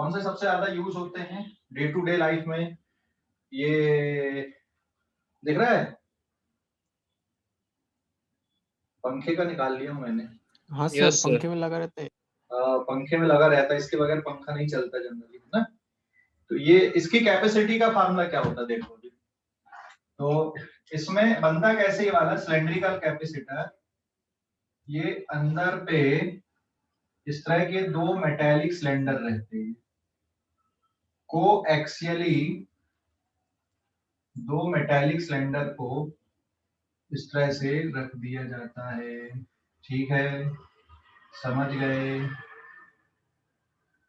कौन से सबसे ज्यादा यूज होते हैं डे टू डे लाइफ में? ये दिख रहा है, पंखे का निकाल लिया हूं मैंने। हाँ सर, यस सर। पंखे में लगा रहता है। पंखे में लगा रहता है, इसके बगैर पंखा नहीं चलता जनरली, है ना। तो ये इसकी कैपेसिटी का फार्मूला क्या होता है देखो जी। तो इसमें बनता कैसे ये वाला सिलेंड्रिकल कैपेसिटर, ये अंदर पे इस तरह के दो मेटेलिक सिलेंडर रहते हैं, कोएक्सियली दो मेटेलिक सिलेंडर को इस तरह से रख दिया जाता है। ठीक है, समझ गए?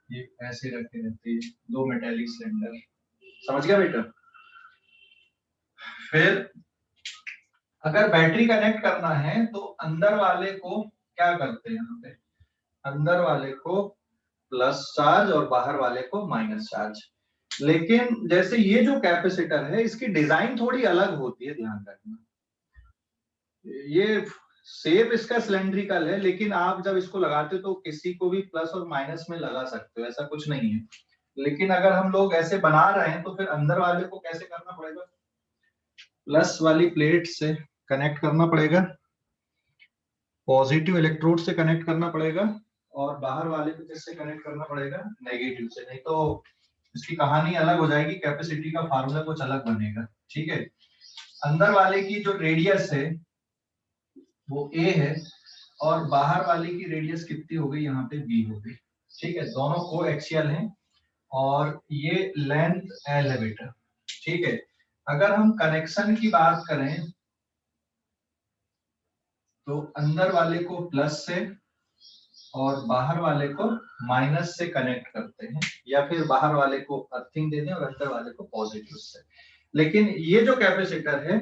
ये ऐसे रखे रहते हैं दो मेटेलिक सिलेंडर, समझ गया बेटा? फिर अगर बैटरी कनेक्ट करना है तो अंदर वाले को क्या करते हैं, यहाँ पे अंदर वाले को प्लस चार्ज और बाहर वाले को माइनस चार्ज। लेकिन जैसे ये जो कैपेसिटर है इसकी डिजाइन थोड़ी अलग होती है, ध्यान रखना। ये शेप इसका सिलेंड्रिकल है, लेकिन आप जब इसको लगाते हो तो किसी को भी प्लस और माइनस में लगा सकते हो, ऐसा कुछ नहीं है। लेकिन अगर हम लोग ऐसे बना रहे हैं तो फिर अंदर वाले को कैसे करना पड़ेगा, प्लस वाली प्लेट से कनेक्ट करना पड़ेगा, पॉजिटिव इलेक्ट्रोड से कनेक्ट करना पड़ेगा, और बाहर वाले को किससे कनेक्ट करना पड़ेगा, नेगेटिव से। नहीं तो इसकी कहानी अलग हो जाएगी, कैपेसिटी का फार्मूला कुछ अलग बनेगा। ठीक है, अंदर वाले की जो रेडियस है वो ए है, और बाहर वाले की रेडियस कितनी हो गई, यहाँ पे बी हो गई। ठीक है, दोनों को एक्सियल हैं और ये लेंथ एल है बेटा। ठीक है, अगर हम कनेक्शन की बात करें तो अंदर वाले को प्लस से और बाहर वाले को माइनस से कनेक्ट करते हैं, या फिर बाहर वाले को अर्थिंग दे दें और अंदर वाले को पॉजिटिव से। लेकिन ये जो कैपेसिटर है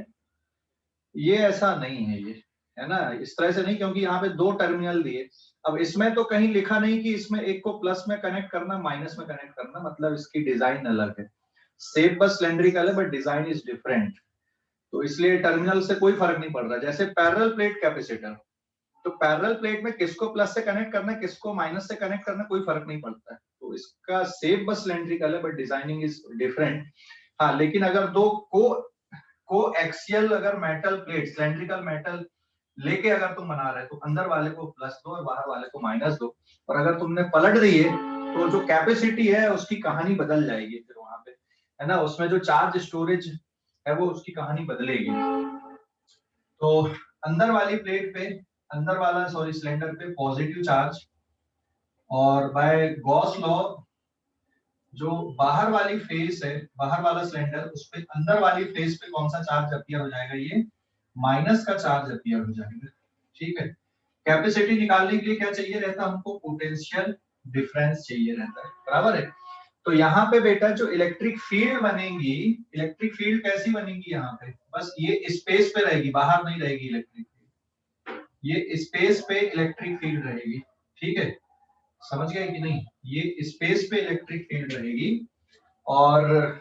ये ऐसा नहीं है, ये है ना, इस तरह से नहीं, क्योंकि यहाँ पे दो टर्मिनल दिए। अब इसमें तो कहीं लिखा नहीं कि इसमें एक को प्लस में कनेक्ट करना, माइनस में कनेक्ट करना, मतलब इसकी डिजाइन अलग है। शेप बस सिलेंड्रिकल है बट डिजाइन इज डिफरेंट, तो इसलिए टर्मिनल से कोई फर्क नहीं पड़ रहा। जैसे पैरेलल प्लेट कैपेसिटर, तो पैरेलल प्लेट में किसको प्लस से कनेक्ट करना है, किसको माइनस से कनेक्ट करना है, कोई फर्क नहीं पड़ता है। तो इसका शेप बस सिलेंड्रिकल है बट डिजाइनिंग इज डिफरेंट। हाँ, लेकिन अगर दो को एक्सियल अगर मेटल प्लेट, सिलेंड्रिकल मेटल लेके अगर तुम बना रहे हो तो अंदर वाले को प्लस दो और बाहर वाले को माइनस दो, और अगर तुमने पलट दिए तो जो कैपेसिटी है उसकी कहानी बदल जाएगी। फिर वहां पे, है ना, उसमें जो चार्ज स्टोरेज है वो उसकी कहानी बदलेगी। तो अंदर वाली प्लेट पे, अंदर वाला सॉरी सिलेंडर पे पॉजिटिव चार्ज, और बाय गॉस लॉ जो बाहर वाली फेस है, बाहर वाला सिलेंडर, उस पे अंदर वाली फेस पे कौन सा चार्ज अपीयर हो जाएगा, ये माइनस का चार्ज अपीयर हो जाएगा। ठीक है, कैपेसिटी निकालने के लिए क्या चाहिए रहता है हमको, पोटेंशियल डिफरेंस चाहिए रहता है, बराबर है। तो यहाँ पे बेटा जो इलेक्ट्रिक फील्ड बनेगी, इलेक्ट्रिक फील्ड कैसी बनेगी, यहाँ पे बस ये स्पेस पे रहेगी, बाहर नहीं रहेगी इलेक्ट्रिक फील्ड, ये स्पेस पे इलेक्ट्रिक फील्ड रहेगी। ठीक है, समझ गए कि नहीं, ये स्पेस पे इलेक्ट्रिक फील्ड रहेगी। और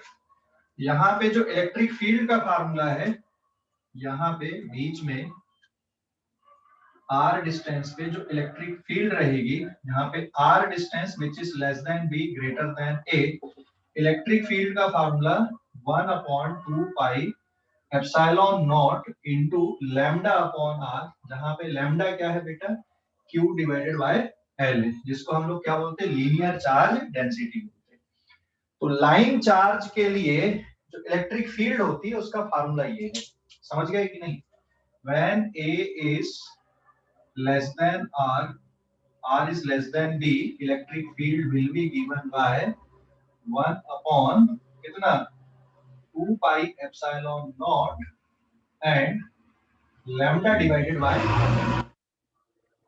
यहाँ पे जो इलेक्ट्रिक फील्ड का फार्मूला है, यहाँ पे बीच में r डिस्टेंस पे जो इलेक्ट्रिक फील्ड रहेगी, यहाँ पे r distance which is less than b greater than a, electric field का formula 1/2 pi epsilon naught into lambda upon r, जहां पे लैम्डा क्या है बेटा, q डिवाइडेड बाय l, जिसको हम लोग क्या बोलते हैं, लीनियर चार्ज डेंसिटी बोलते हैं। तो लाइन चार्ज के लिए जो इलेक्ट्रिक फील्ड होती है उसका फार्मूला ये है, समझ गए कि नहीं। When a is less than r is less than b, electric field will be given by 1 upon कितना, 2 pi epsilon naught and lambda divided by।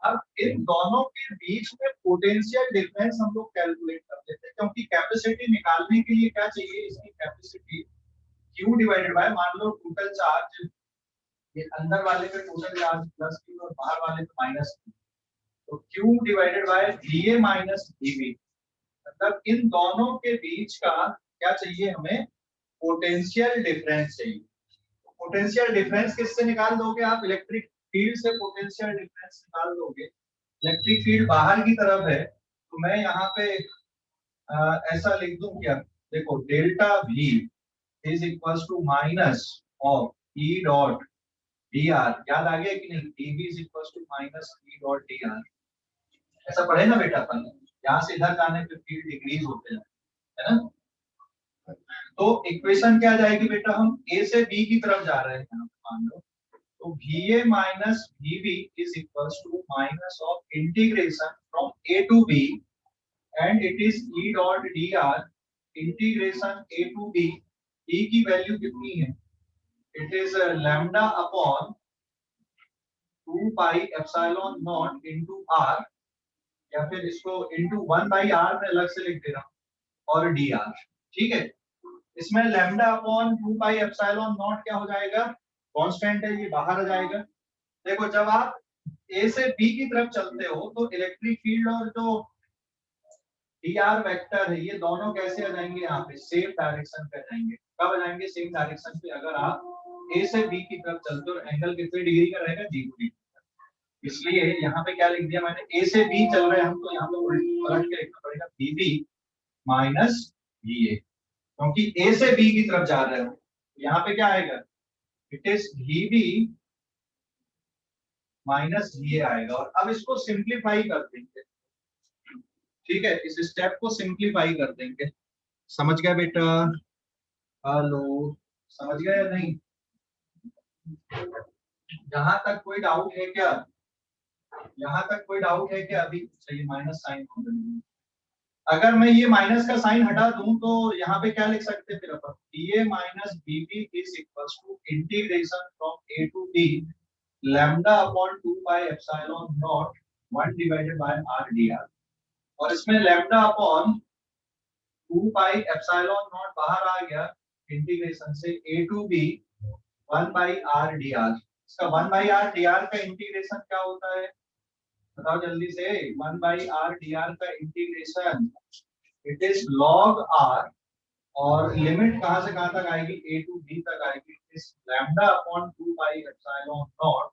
अब इन दोनों के बीच में पोटेंशियल डिफरेंस हम लोग कैलकुलेट कर लेते हैं, क्योंकि कैपेसिटी निकालने के लिए क्या चाहिए, इसकी कैपेसिटी q डिवाइडेड बाय, मान लो टोटल चार्ज, ये अंदर वाले पे टोटल चार्ज प्लस q और बाहर वाले पे माइनस q, तो q divided by va minus dv, मतलब इन दोनों के बीच का क्या चाहिए हमें, पोटेंशियल डिफरेंस चाहिए। पोटेंशियल डिफरेंस किससे निकाल दोगे आप, इलेक्ट्रिक फील्ड से पोटेंशियल डिफरेंस निकाल दोगे। इलेक्ट्रिक फील्ड बाहर की तरफ है तो मैं यहाँ पे ऐसा लिख दूं क्या, देखो delta V is equals to minus of E dot dr, याद आ गया कि नहीं, dv is equals to minus E dot dr, ऐसा पढ़े ना बेटा अपन, यहाँ से इधर जाने पे फील्ड डिक्रीज होते हैं, है ना। तो इक्वेशन क्या आ जाएगी बेटा, हम A से B की तरफ जा रहे हैं मान लो, तो VA minus VB is equals to minus of integration from A to B and it is E dot dr integration A to B, E की वैल्यू कितनी है, it is lambda upon 2 pi epsilon naught into r, या फिर इसको into 1 by r में अलग से लिख दे रहा हूं, और dr, ठीक है। इसमें lambda upon 2 pi epsilon not क्या हो जाएगा, कांस्टेंट है, ये बाहर आ जाएगा। देखो जब आप A से B की तरफ चलते हो तो इलेक्ट्रिक फील्ड और जो dr वेक्टर है ये दोनों कैसे आ जाएंगे, यहाँ पे सेम डायरेक्शन पे आ जाएंगे। कब आ जाएंगे, सेम डायरेक्शन पे, अगर आप A से B की तरफ चलते हो, एंगल कितने डिग्री का रहेगा, 0 डिग्री। इसलिए यहाँ पे क्या लिख दिया मैंने, A से B चल रहे हैं हम, तो यहाँ पे पलट के लिखना पड़ेगा VB माइनस VA, क्योंकि A से B की तरफ जा रहे हो, यहाँ पे क्या आएगा, it is VB minus VA आएगा। और अब इसको सिंप्लीफाई कर देंगे, ठीक है, इस स्टेप को सिंप्लीफाई कर देंगे। समझ गया बेटा, हेलो, समझ गया या नहीं, यहाँ तक कोई डाउट है क्या, यहाँ तक कोई डाउट है क्या, अभी चलिए माइनस साइन हो गई। अगर मैं ये माइनस का साइन हटा दूं तो यहाँ पे क्या लिख सकते हैं फिर अपन, BA minus BB is equals to integration from A to B lambda upon 2 pi epsilon naught 1 divided by r dr, और इसमें lambda upon 2 pi epsilon naught बाहर आ गया इंटीग्रेशन से A to B 1 by r dr। इसका 1 by r dr का integration क्या होता है, बताओ जल्दी से, 1 बाई r dr का integration it is log r, और लिमिट कहां से कहां तक आएगी, A टू B तक आएगी, इस lambda upon 2 pi epsilon naught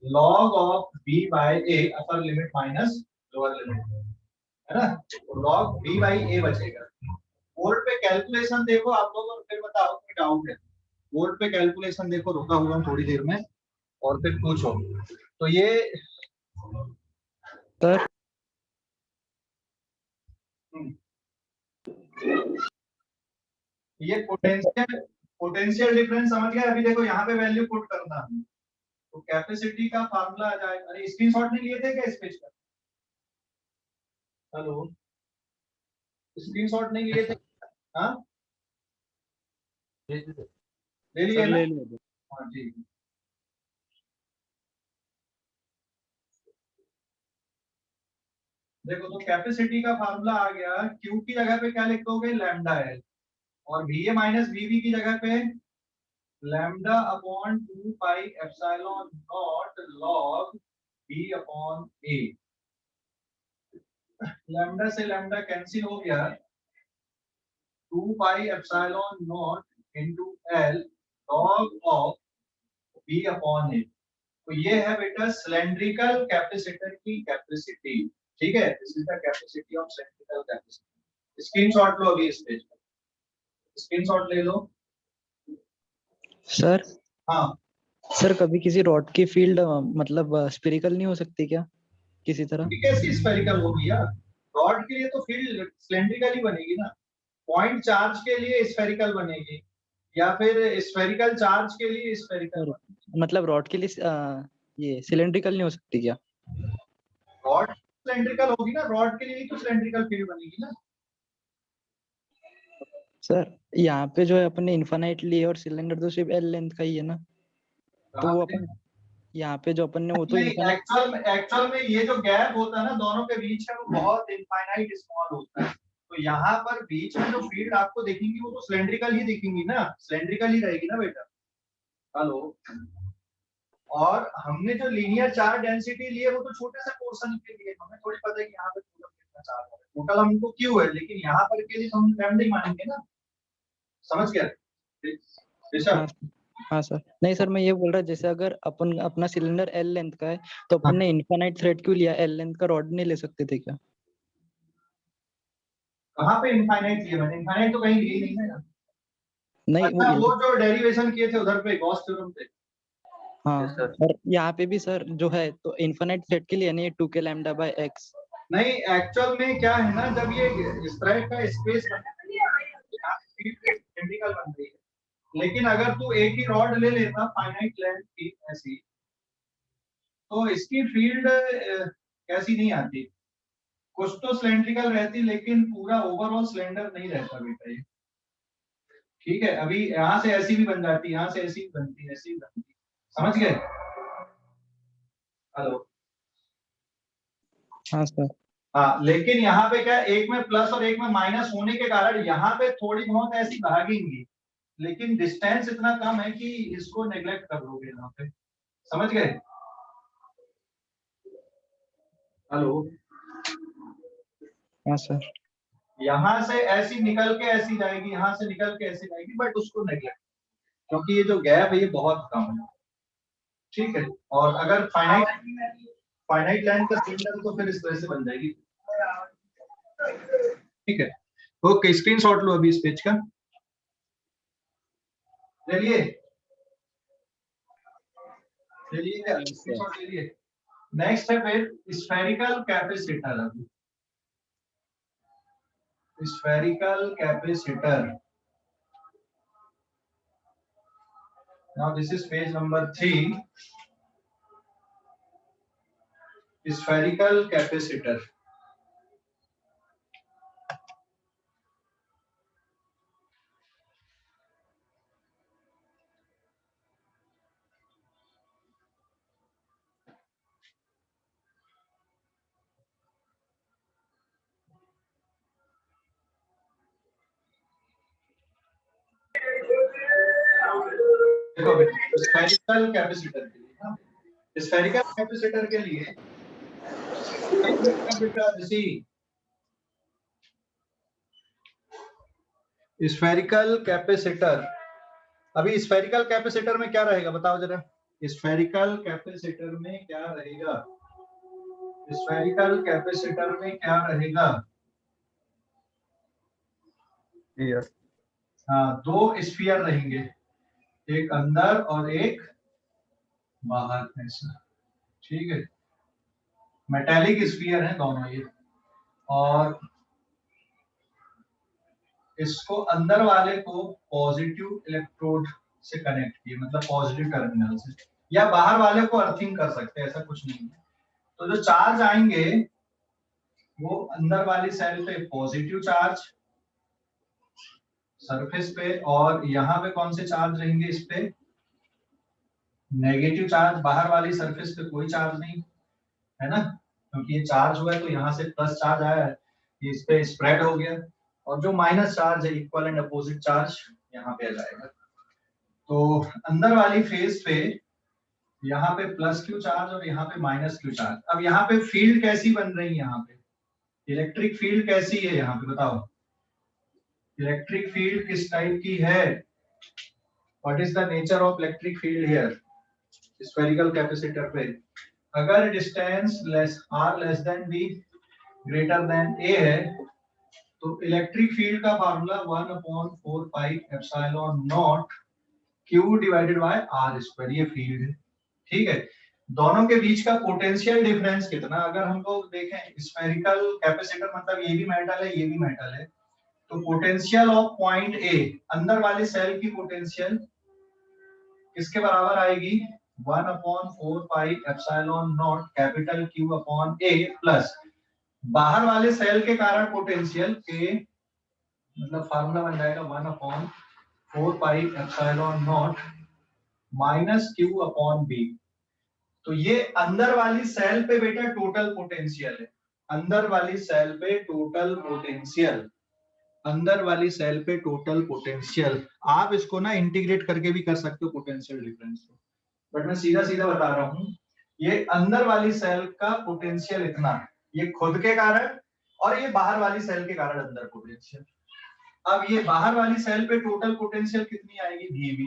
log of B by A, upper limit minus lower limit, है ना, तो log B बाय A बचेगा। बोर्ड पे कैलकुलेशन देखो आप लोग और फिर बताओ कोई डाउट है, बोर्ड पे कैलकुलेशन देखो, रुका हुआ हूं थोड़ी देर में, और फिर पूछो। तो ये सर ये पोटेंशियल डिफरेंस समझ गए। अभी देखो यहाँ पे वैल्यू पुट करना है, तो कैपेसिटी का फार्मूला आ जाएगा। अरे स्क्रीनशॉट नहीं लिए थे क्या इस पेज का, हेलो, स्क्रीनशॉट नहीं लिए थे, हाँ ले लिए ना, हाँ जी। देखो तो कैपेसिटी का फार्मूला आ गया, Q की जगह पे क्या लिख दोगे, लैम्डा एल, और VA माइनस VB की जगह पे lambda upon 2 pi epsilon not log B upon A। Lambda से लैम्डा कैंसिल हो गया, 2 pi epsilon naught into L log of B upon A। तो ये है बेटा सिलेंड्रिकल कैपेसिटर की कैपेसिटी, ठीक है, this is the capacity of cylindrical capacitor. Screenshot लो अभी इस पेज का, स्क्रीनशॉट ले लो। सर हाँ सर कभी किसी रॉड की फील्ड मतलब स्फेरिकल नहीं हो सकती क्या किसी तरह? कैसी स्फेरिकल होगी यार, रॉड के लिए तो फील्ड सिलेंड्रिकल ही बनेगी ना, पॉइंट चार्ज के लिए स्फेरिकल बनेगी, या फिर स्फेरिकल चार्ज के लिए स्फेरिकल बनेगी। मतलब रॉड के लिए ये सिलेंड्रिकल नहीं हो सकती क्या? रॉड सिलेंड्रिकल होगी ना, रॉड के लिए तो सिलेंड्रिकल फील्ड बनेगी ना। सर यहाँ पे जो है अपने इनफाइनाइट लिए और सिलेंडर तो सिर्फ एल लेंथ का ही है ना, तो वो अपन यहाँ पे जो अपन ने वो तो इनफाइनाइट, एक्चुअल में ये जो गैप होता है ना दोनों के बीच का, वो बहुत इनफाइनाइट स्मॉल होता है। तो यहाँ पर बीच में जो फील्ड आपको दिखेंगी वो तो सिलेंड्रिकल ही दिखेंगी ना, सिलेंड्रिकल ही रहेगी ना बेटा, हेलो। और हमने जो लीनियर चार्ज डेंसिटी ली है वो तो छोटे से पोर्शन के लिए, हमें थोड़ी पता है कि यहाँ पे टोटल कितना चार्ज है, टोटल हमको क्यों है, लेकिन यहाँ पर के लिए तो हम लैम्डा ही मानेंगे ना, समझ गए। हाँ हाँ सर, नहीं सर मैं ये बोल रहा जैसे अगर अपन अपना सिलेंडर एल लेंथ का है तो अपन ने इनफाइनाइट थ्रेड क्यों लिया, एल लेंथ का रॉड नहीं ले सकते थे क्या? कहाँ पे इनफाइनाइट लिया मैंने? इनफाइनाइट तो कहीं लिए नहीं है ना। नहीं अच्छा वो जो डेरिवेशन किए थे उधर पे गॉस थ्योरम पे। हाँ Yes, sir. और यहाँ पे भी सर जो है तो इन्फिनिट सेट के लिए नहीं 2k लैम्डा बाय x। नहीं एक्चुअल में क्या है ना, जब ये इस तरह का स्पेस सिंडिकल बन रही है, लेकिन अगर तू एक ही रॉड ले लेता फाइनाइट लेंथ की ऐसी, तो इसकी फील्ड कैसी नहीं आती, कुछ तो सिलेंड्रिकल रहती लेकिन पूरा ओवरऑल सिलेंडर नहीं रहता बेटा ये। ठीक है, अभी यहाँ से ऐसी भी बन जाती, यहाँ से ऐसी भी बनती, ऐसी भी बनती, समझ गए? हेलो। हाँ सर। हाँ, लेकिन यहाँ पे क्या, एक में प्लस और एक में माइनस होने के कारण यहाँ पे थोड़ी बहुत ऐसी भागेंगी, लेकिन डिस्टेंस इतना कम है कि इसको नेग्लेक्ट कर लोगे यहाँ पे, समझ गए? हेलो। हाँ सर। यहाँ से ऐसी निकल के ऐसी जाएगी, यहाँ से निकल के ऐसी जाएगी, बट उसको नेग्लेक्ट, क्योंकि ये जो गैप है ये बहुत कम है। ठीक है, और अगर फाइनाइट लाइन का सिलेंडर तो फिर इस तरह से बन जाएगी। ठीक है, ओके, स्क्रीनशॉट लो अभी इस पेज का, चलिए चलिए स्क्रीनशॉट ले लिए। नेक्स्ट है फिर स्फेरिकल कैपेसिटर। अभी spherical capacitor, now this is page number 3, spherical capacitor। देखो स्फेरिकल कैपेसिटर के लिए ना, स्फेरिकल कैपेसिटर के लिए स्फेरिकल कैपेसिटर, अभी स्फेरिकल कैपेसिटर में क्या रहेगा बताओ जरा, स्फेरिकल कैपेसिटर में क्या रहेगा, स्फेरिकल कैपेसिटर में क्या रहेगा? हाँ, दो स्फीयर रहेंगे, एक अंदर और एक बाहर ऐसा। ठीक है, मेटालिक स्फीयर है दोनों ये, और इसको अंदर वाले को पॉजिटिव इलेक्ट्रोड से कनेक्ट किए, मतलब पॉजिटिव टर्मिनल से, या बाहर वाले को अर्थिंग कर सकते हैं, ऐसा कुछ नहीं है। तो जो चार्ज आएंगे वो अंदर वाली सेल पे पॉजिटिव चार्ज सरफेस पे, और यहाँ पे कौन से चार्ज रहेंगे, इस पे नेगेटिव चार्ज, बाहर वाली सरफेस पे कोई चार्ज नहीं है ना, क्योंकि ये चार्ज हुआ है तो यहाँ से प्लस चार्ज आया है, ये इस पे स्प्रेड हो गया, और जो माइनस चार्ज है इक्वल एंड अपोजिट चार्ज यहाँ पे आ जाएगा। तो अंदर वाली फेस पे यहाँ पे प्लस क्यू चार्ज और यहाँ पे माइनस क्यू चार्ज। अब यहाँ पे फील्ड कैसी बन रही है, यहाँ पे इलेक्ट्रिक फील्ड कैसी है यहाँ पे बताओ, इलेक्ट्रिक फील्ड किस टाइप की है, what is the nature of electric field here spherical capacitor पे? अगर distance R less than B greater than A है, तो इलेक्ट्रिक फील्ड का formula 1/4 pi epsilon naught Q divided by R square, ये field है। ठीक है, दोनों के बीच का पोटेंशियल डिफरेंस कितना, अगर हम लोग देखें स्फेरिकल कैपेसिटर मतलब ये भी मेटल है ये भी मेटल है, तो पोटेंशियल ऑफ पॉइंट ए, अंदर वाले सेल की पोटेंशियल किसके बराबर आएगी, 1/4 pi epsilon not capital Q upon A, plus बाहर वाले सेल के कारण पोटेंशियल के, मतलब फार्मूला बन जाएगा 1/4 pi epsilon naught minus Q upon B. तो ये अंदर वाली सेल पे बेटा टोटल पोटेंशियल है, अंदर वाली सेल पे टोटल पोटेंशियल, अंदर वाली सेल पे टोटल पोटेंशियल। आप इसको ना इंटीग्रेट करके भी कर सकते हो पोटेंशियल डिफरेंस को, बट मैं सीधा सीधा बता रहा हूँ, ये अंदर वाली सेल का पोटेंशियल इतना, ये खुद के कारण और ये बाहर वाली सेल के कारण अंदर पोटेंशियल। अब ये बाहर वाली सेल पे टोटल पोटेंशियल कितनी आएगी, VB,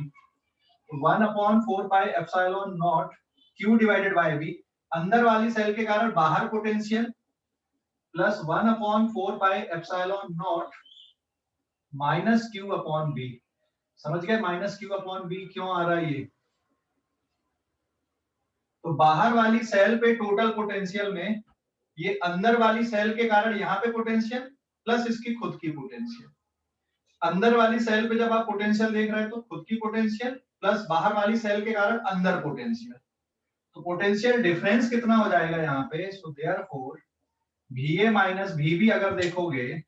1/4 pi epsilon naught Q divided by V, अंदर वाली सेल के कारण बाहर potential plus 1/4πε0 minus Q upon B. समझ गए माइनस क्यू अपॉन बी क्यों आ रहा है ये? तो बाहर वाली सेल पे टोटल पोटेंशियल में ये अंदर वाली सेल के कारण यहाँ पे पोटेंशियल प्लस इसकी खुद की पोटेंशियल। अंदर वाली सेल पे जब आप पोटेंशियल देख रहे हैं तो खुद की पोटेंशियल प्लस बाहर वाली सेल के कारण अंदर पोटेंशियल। तो पोटेंशियल डिफरेंस कितना हो जाएगा यहाँ पे? So therefore VA minus VB अगर देखोगे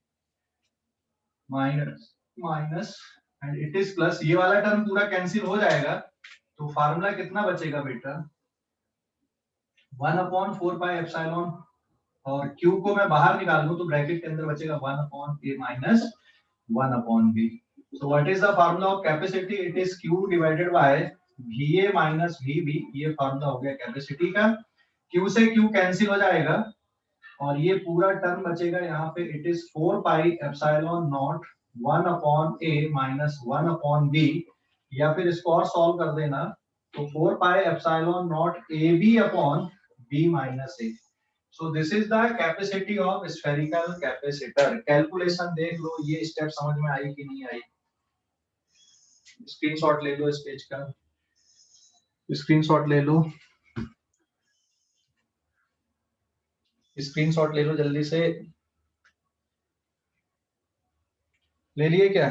minus and it is plus, ये वाला टर्म पूरा कैंसिल हो जाएगा। तो फार्मूला कितना बचेगा बेटा? 1/4πε और Q को मैं बाहर निकाल दूं तो ब्रैकेट के अंदर बचेगा 1/A minus 1/B। So what is the formula of capacity? It is Q divided by VA minus VB। ये फार्मूला हो गया कैपेसिटी का। Q से Q कैंसिल हो जाएगा और ये पूरा टर्म बचेगा यहाँ पे। It is 4πε0 1/A minus 1/B, या फिर इसको और सॉल्व कर देना तो 4πε0 AB upon B minus A। So this is the capacity of spherical capacitor। Calculation देख लो, ये स्टेप समझ में आई कि नहीं आई? स्क्रीनशॉट ले लो इस पेज का, स्क्रीनशॉट ले लो, स्क्रीनशॉट ले लो जल्दी से। ले लिए क्या?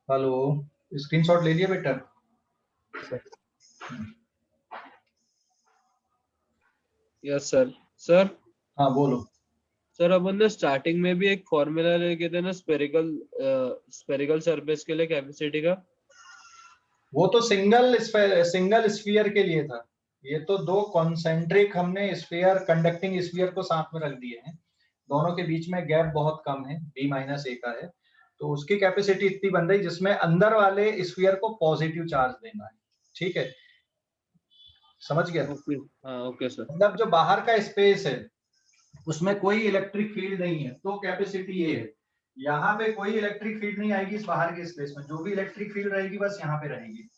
हेलो, स्क्रीनशॉट ले लिया बेटा? Yes sir. सर हाँ बोलो। सर अपन ने स्टार्टिंग में भी एक फॉर्मूला लेके थे ना स्पेरिकल सरफेस के लिए कैपेसिटी का। वो तो सिंगल स्फीयर के लिए था। ये तो दो कॉन्सेंट्रिक हमने स्फीयर, कंडक्टिंग स्फीयर को साथ में रख दिए हैं। दोनों के बीच में गैप बहुत कम है, B माइनस A का है। तो उसकी कैपेसिटी इतनी बन रही जिसमें अंदर वाले स्फीयर को पॉजिटिव चार्ज देना है। ठीक है, समझ गया? हाँ ओके सर। मतलब जो बाहर का स्पेस है उसमें कोई इलेक्ट्रिक फील्ड नहीं है तो कैपेसिटी ये है। यहाँ पे कोई इलेक्ट्रिक फील्ड नहीं आएगी इस बाहर के स्पेस में, जो भी इलेक्ट्रिक फील्ड रहेगी बस यहाँ पे रहेगी।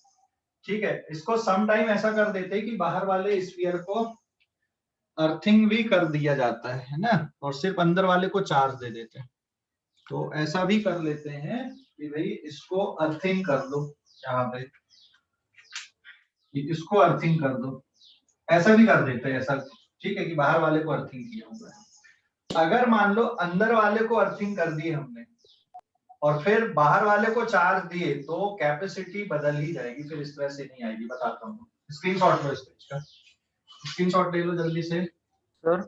ठीक है, इसको सम टाइम ऐसा कर देते हैं कि बाहर वाले स्फीयर को अर्थिंग भी कर दिया जाता है ना, और सिर्फ अंदर वाले को चार्ज दे देते हैं। तो ऐसा भी कर लेते हैं कि भाई इसको अर्थिंग कर दो, यहाँ पे इसको अर्थिंग कर दो, ऐसा भी कर देते हैं ऐसा। ठीक है, कि बाहर वाले को अर्थिंग किया हुआ है। अगर मान लो अंदर वाले को अर्थिंग कर दिए हमने और फिर बाहर वाले को चार्ज दिए तो कैपेसिटी बदल ही जाएगी, फिर इस तरह से नहीं आएगी। बताता हूँ, स्क्रीनशॉट लो इस पेज का, स्क्रीनशॉट ले लो जल्दी से। सर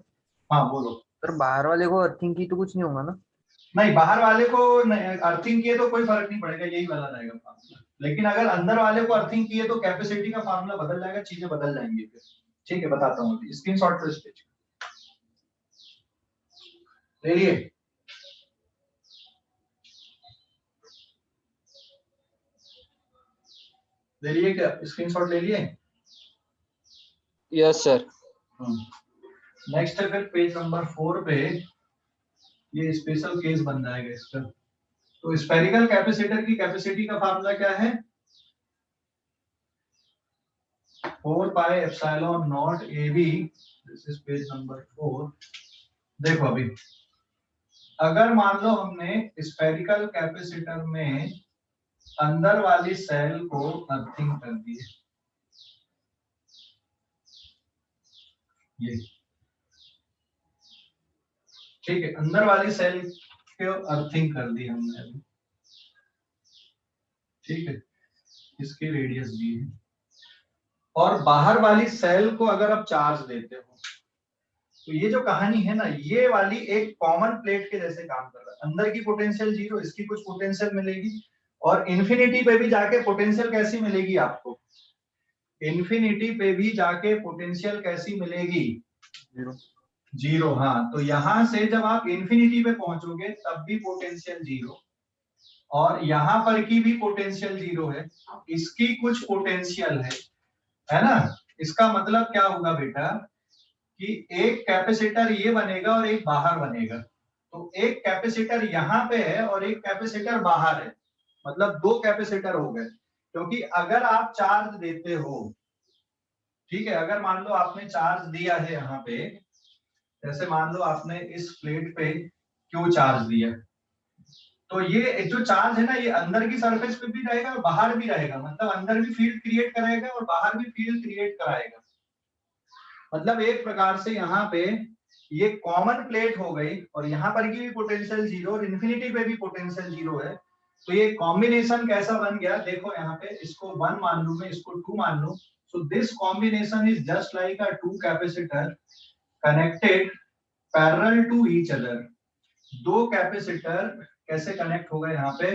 हाँ बोलो। सर बाहर वाले को अर्थिंग की तो कुछ नहीं होगा ना? नहीं, बाहर वाले को अर्थिंग किए तो कोई फर्क नहीं पड़ेगा, यही वाला रहेगा फार्मूला। लेकिन अगर अंदर वाले को अर्थिंग किए तो कैपेसिटी का फार्मूला बदल जाएगा, चीजें बदल जाएंगी फिर। ठीक है, बताता हूँ, स्क्रीनशॉट लो इस पेज ले लिए? ले लिए क्या? स्क्रीनशॉट ले लिए? Yes sir. नेक्स्ट है फिर पेज नंबर 4 पे, ये स्पेशल केस बन जाएगा इसका। तो स्फेरिकल कैपेसिटर की कैपेसिटी का फार्मूला क्या है? 4πε0 AB। This is page number 4। देखो अभी अगर मान लो हमने स्फेरिकल कैपेसिटर में अंदर वाली सेल को अर्थिंग कर दी, ये ठीक है, अंदर वाली सेल को अर्थिंग कर दी हमने अभी। ठीक है, इसकी रेडियस भी है और बाहर वाली सेल को अगर आप चार्ज देते हो तो ये जो कहानी है ना, ये वाली एक कॉमन प्लेट के जैसे काम कर रहा है। अंदर की पोटेंशियल जीरो, इसकी कुछ पोटेंशियल मिलेगी और इन्फिनिटी पे भी जाके पोटेंशियल कैसी मिलेगी आपको? इन्फिनिटी पे भी जाके पोटेंशियल कैसी मिलेगी? जीरो। हाँ, तो यहां से जब आप इन्फिनिटी पे पहुंचोगे तब भी पोटेंशियल जीरो, और यहाँ पर की भी पोटेंशियल जीरो है, इसकी कुछ पोटेंशियल है ना। इसका मतलब क्या होगा बेटा कि एक कैपेसिटर ये बनेगा और एक बाहर बनेगा। तो एक कैपेसिटर यहाँ पे है और एक कैपेसिटर बाहर है, मतलब दो कैपेसिटर हो गए। क्योंकि अगर आप चार्ज देते हो ठीक है, अगर मान लो आपने चार्ज दिया है यहाँ पे, जैसे मान लो आपने इस प्लेट पे क्यू चार्ज दिया, तो ये जो चार्ज है ना, ये अंदर की सरफेस पे भी रहेगा और बाहर भी रहेगा, मतलब अंदर भी फील्ड क्रिएट कराएगा और बाहर भी फील्ड क्रिएट कराएगा। मतलब एक प्रकार से यहाँ पे ये कॉमन प्लेट हो गई और यहाँ पर की भी पोटेंशियल जीरो और इन्फिनिटी पे भी पोटेंशियल जीरो है, तो ये कॉम्बिनेशन कैसा बन गया देखो, यहाँ पे इसको 1 मान लूं मैं, इसको 2 मान लूं, so this combination is just like a two capacitor connected parallel to each other. दो कैपेसिटर कैसे कनेक्ट हो गए, यहाँ पे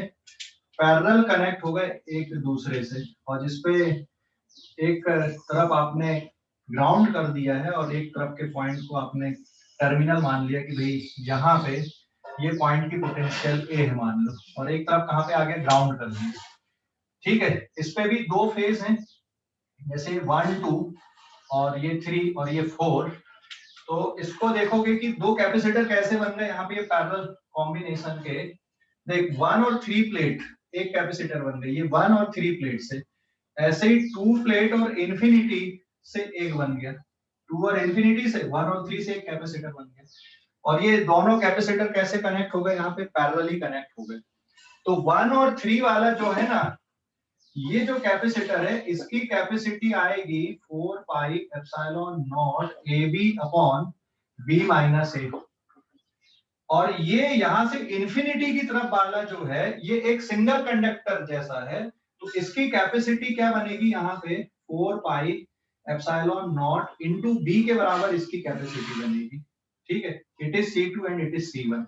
पैरेलल कनेक्ट हो गए एक दूसरे से, और जिसपे एक तरफ आपने ग्राउंड कर दिया है और एक तरफ के पॉइंट को आपने टर्मिनल मान लिया कि भाई यहाँ पे ये पॉइंट की पोटेंशियल ए है मान लो, और एक तरफ कहाँ पे आगे ग्राउंड कर दिया। ठीक है, इस पे भी दो फेज हैं, जैसे 1 2 और ये 3 और ये 4। तो इसको देखोगे कि दो कैपेसिटर कैसे बन गए यहाँ पे, ये पैरेलल कॉम्बिनेशन के, देख 1 और 3 प्लेट एक कैपेसिटर बन गई, ये 1 और 3 प्लेट से, ऐसे ही 2 प्लेट और इन्फिनिटी से एक बन गया, 2 और इन्फिनिटी से 1 और 3 से एक कैपेसिटर बन गया, और ये दोनों कैपेसिटर कैसे कनेक्ट हो गए, यहाँ पे पैरेलली कनेक्ट हो गए। तो 1 और 3 वाला जो है ना, ये जो कैपेसिटर है इसकी कैपेसिटी आएगी 4 pi epsilon naught A B upon B minus A, और ये यहां से इन्फिनिटी की तरफ वाला जो है ये एक सिंगल कंडक्टर जैसा है, तो इसकी कैपेसिटी क्या बनेगी यहाँ पे 4 pi epsilon naught into B के बराबर इसकी कैपेसिटी बनेगी। ठीक है, it is C2 and it is C1।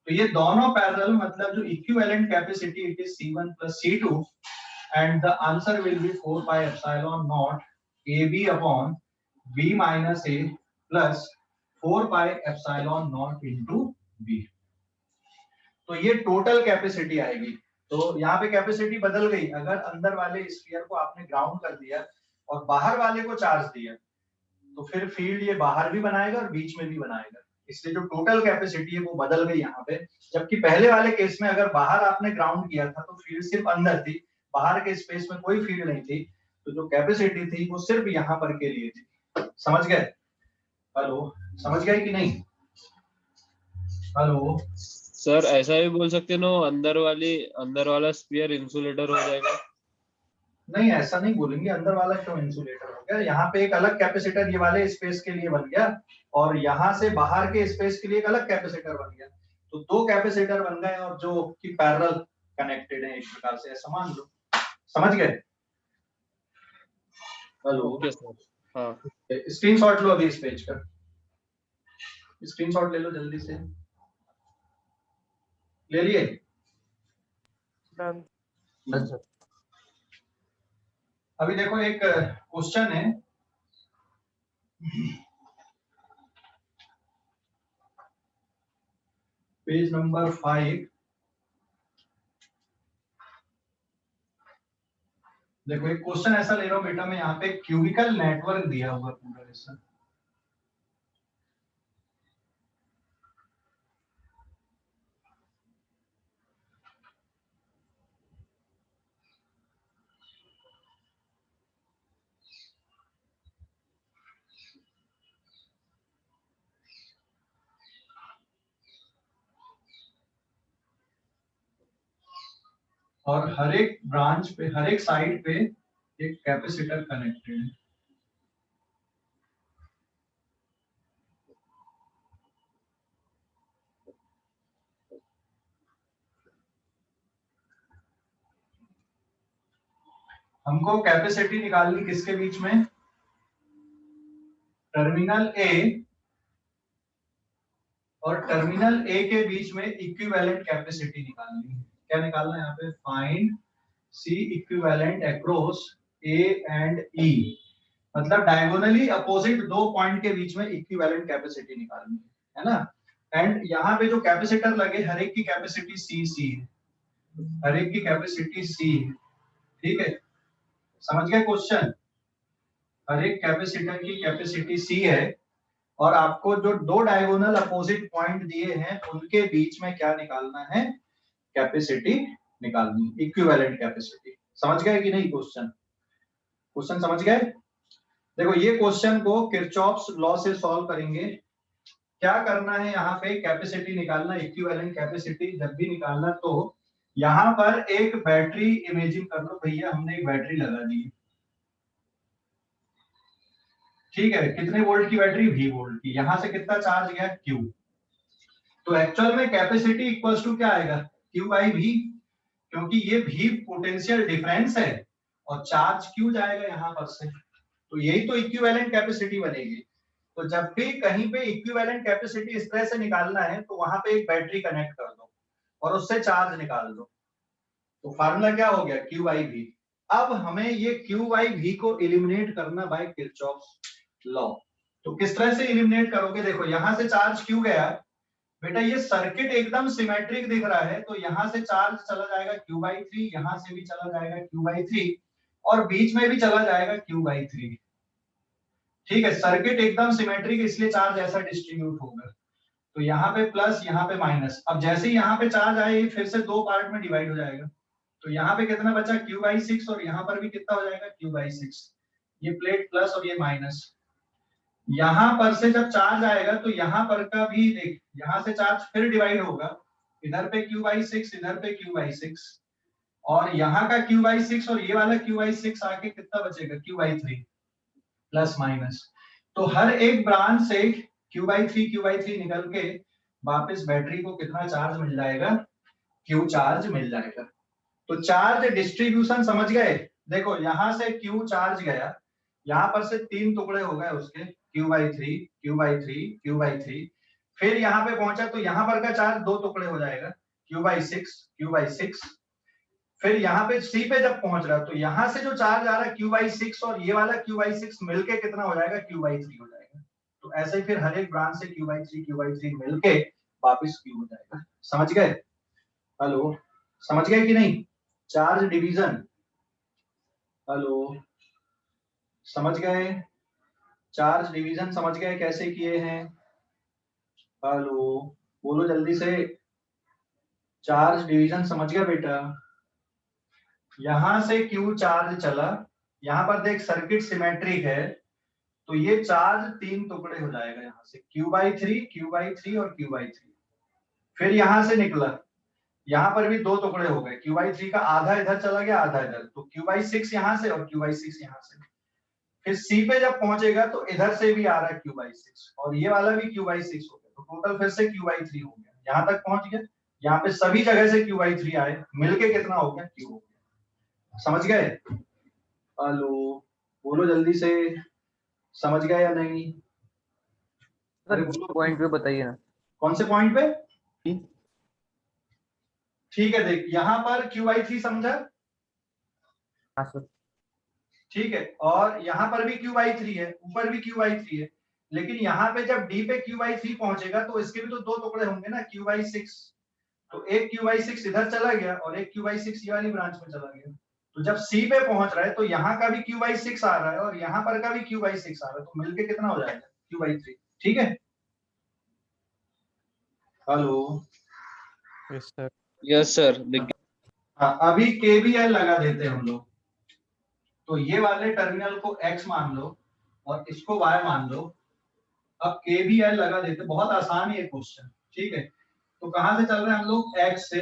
तो ये दोनों पैरेलल, मतलब जो equivalent capacity it is C1 plus C2 and the answer will be 4 pi epsilon naught AB upon B minus A plus 4 pi epsilon naught into B। तो ये total capacity आएगी। तो यहाँ पे कैपेसिटी बदल गई, अगर अंदर वाले स्फीयर को आपने ग्राउंड कर दिया और बाहर वाले को चार्ज दिया, तो फिर फील्ड ये बाहर भी बनाएगा और बीच में भी बनाएगा, इसलिए जो टोटल कैपेसिटी है वो बदल गई यहाँ पे। जबकि पहले वाले केस में अगर बाहर आपने ग्राउंड किया था तो फील्ड सिर्फ अंदर थी, बाहर के स्पेस में कोई फील्ड नहीं थी, तो जो कैपेसिटी थी वो सिर्फ यहाँ पर के लिए थी। समझ गए? हेलो, समझ गए कि नहीं? हेलो सर, ऐसा भी बोल सकते ना, अंदर वाला स्फीयर इंसुलेटर हो जाएगा? नहीं, ऐसा नहीं बोलेंगे, अंदर वाला क्यों इंसुलेटर हो गया, यहाँ पे एक अलग कैपेसिटर ये वाले स्पेस के लिए बन गया और यहाँ से बाहर के स्पेस के लिए एक अलग कैपेसिटर बन गया, तो दो कैपेसिटर बन गए और जो कि पैरेलल कनेक्टेड है एक प्रकार से, ऐसा मान लो। समझ गए? Hello, okay sir. हाँ, स्क्रीनशॉट लो अभी इस पेज का, स्क्रीनशॉट ले लो जल्दी से, ले लिए? अच्छा, अभी देखो एक क्वेश्चन है, पेज नंबर 5। देखो एक क्वेश्चन ऐसा ले रहा हूं बेटा मैं, यहाँ पे क्यूबिकल नेटवर्क दिया हुआ पूरा ऐसा, और हर एक ब्रांच पे, हर एक साइड पे एक कैपेसिटर कनेक्टेड है। हमको कैपेसिटी निकालनी किसके बीच में, टर्मिनल ए और टर्मिनल ए के बीच में इक्विवेलेंट कैपेसिटी निकालनी है। क्या निकालना है यहाँ पे, find C equivalent across A and E, मतलब डायगोनली अपोजिट दो पॉइंट के बीच में इक्विवेलेंट कैपेसिटी निकालनी है ना। एंड यहाँ पे जो कैपेसिटर लगे हर एक की कैपेसिटी सी है, हर एक की कैपेसिटी सी है। ठीक है, समझ गए क्वेश्चन? हर एक कैपेसिटर की कैपेसिटी सी है और आपको जो दो डायगोनल अपोजिट पॉइंट दिए हैं उनके बीच में क्या निकालना है, कैपेसिटी निकालनी, इक्विवेलेंट कैपेसिटी। समझ गए कि नहीं क्वेश्चन? क्वेश्चन समझ गए? देखो ये क्वेश्चन को किरचॉफ्स लॉ से सॉल्व करेंगे। क्या करना है, यहाँ पे कैपेसिटी निकालना, इक्विवेलेंट कैपेसिटी जब भी निकालना, तो यहाँ पर एक बैटरी इमेजिन कर लो भैया, हमने एक बैटरी लगा दी, ठीक है, कितने वोल्ट की बैटरी, V वोल्ट की, यहां से कितना चार्ज गया, Q। तो एक्चुअल में कैपेसिटी इक्वल्स टू क्या आएगा, Q बाई V, क्योंकि ये V पोटेंशियल डिफरेंस है और चार्ज Q जाएगा यहाँ पर से, तो यही तो इक्विवेलेंट कैपेसिटी बनेगी। तो जब भी कहीं पे इक्विवेलेंट कैपेसिटी इस तरह से निकालना है तो वहां पे एक बैटरी कनेक्ट कर दो और उससे चार्ज निकाल दो, तो फार्मूला क्या हो गया, Q बाई V। अब हमें ये Q बाई V को एलिमिनेट करना बाय किरचॉफ्स लॉ। तो किस तरह से एलिमिनेट करोगे, देखो यहां से चार्ज Q गया, बेटा ये सर्किट एकदम सिमेट्रिक दिख रहा है, तो यहां से चार्ज चला जाएगा Q बाई 3, यहां से भी चला जाएगा Q बाई 3 और बीच में भी चला जाएगा Q बाई 3, ठीक है। सर्किट एकदम सिमेट्रिक, इसलिए चार्ज ऐसा डिस्ट्रीब्यूट होगा। तो यहाँ पे प्लस, यहाँ पे माइनस। अब जैसे ही यहाँ पे चार्ज आए ये फिर से दो पार्ट में डिवाइड हो जाएगा, तो यहाँ पे कितना बचा, Q बाई 6, और यहाँ पर भी कितना हो जाएगा, Q बाई 6। ये प्लेट प्लस और ये माइनस। यहाँ पर से जब चार्ज आएगा तो यहाँ पर का भी देख, यहाँ से चार्ज फिर डिवाइड होगा, इधर पे Q बाई 6, इधर पे Q बाई 6, और यहाँ का Q बाई 6 और ये वाला Q बाई 6 आके कितना बचेगा, Q बाई 3 प्लस माइनस। तो हर एक ब्रांच से Q बाई 3 निकल के वापस बैटरी को कितना चार्ज मिल जाएगा, Q चार्ज मिल जाएगा। तो चार्ज डिस्ट्रीब्यूशन समझ गए, देखो यहां से Q चार्ज गया, यहाँ पर से 3 टुकड़े हो गए उसके, Q by 3, Q by 3, Q by 3, फिर यहाँ पे पहुंचा तो यहाँ पर का चार्ज 2 टुकड़े हो जाएगा, Q बाई 6, Q बाई 6। फिर यहाँ पे C पे जब पहुंच रहा तो यहाँ से जो चार्ज आ रहा है Q बाई 6 और ये वाला Q बाई 6 मिलके कितना हो जाएगा, Q बाई 3 हो जाएगा। तो ऐसे ही फिर हर एक ब्रांच से Q बाई 3 मिलके वापस Q हो जाएगा। समझ गए, हेलो, समझ गए कि नहीं, चार्ज डिवीजन, हेलो, समझ गए, चार्ज डिवीजन समझ गए कैसे किए हैं, हेलो, बोलो जल्दी से, चार्ज डिवीजन समझ गया बेटा। यहां से Q चार्ज चला, यहाँ पर देख सर्किट सिमेट्रिक है, तो ये चार्ज 3 टुकड़े हो जाएगा, यहाँ से Q बाई 3, Q बाई 3 और Q बाई 3। फिर यहां से निकला, यहाँ पर भी 2 टुकड़े हो गए, Q बाई 3 का आधा इधर चला गया, आधा इधर, तो Q बाई 6 यहाँ से और Q बाई 6 यहाँ से। फिर C पे जब पहुंचेगा तो इधर से भी आ रहा है Q बाई 6 और ये वाला भी Q बाई 6 हो गया, तो टोटल फिर से Q बाई 3 हो गया, यहाँ तक पहुंच गया। यहाँ पे सभी जगह से Q बाई 3 आए, मिलके कितना हो गया, Q हो गया। समझ गए, हेलो, बोलो जल्दी से, समझ गए या नहीं, सर पॉइंट पे बताइए ना। कौन से पॉइंट पे, ठीक है, देख यहाँ पर Q बाई 3 समझा, हाँ सर, ठीक है, और यहाँ पर भी Q बाई 3 है, ऊपर भी Q बाई 3 है, लेकिन यहाँ पे जब D पे Q बाई 3 पहुंचेगा तो इसके भी तो 2 टुकड़े होंगे ना, Q बाई 6, तो एक Q बाई 6 इधर चला गया और एक Q बाई 6 ये वाली ब्रांच में चला गया। तो जब C पे पहुंच रहा है तो यहाँ का भी Q बाई 6 आ रहा है और यहाँ पर का भी Q बाई 6 आ रहा है, तो मिलके कितना हो जाएगा, Q बाई 3, ठीक है, hello, yes sir. Yes sir. हाँ, अभी KVL लगा देते हैं हम लोग। तो ये वाले टर्मिनल को X मान लो और इसको Y मान लो। अब KVL लगा देते, बहुत आसान है ये क्वेश्चन, ठीक है। तो कहां से चल रहे हैं हम लोग, X से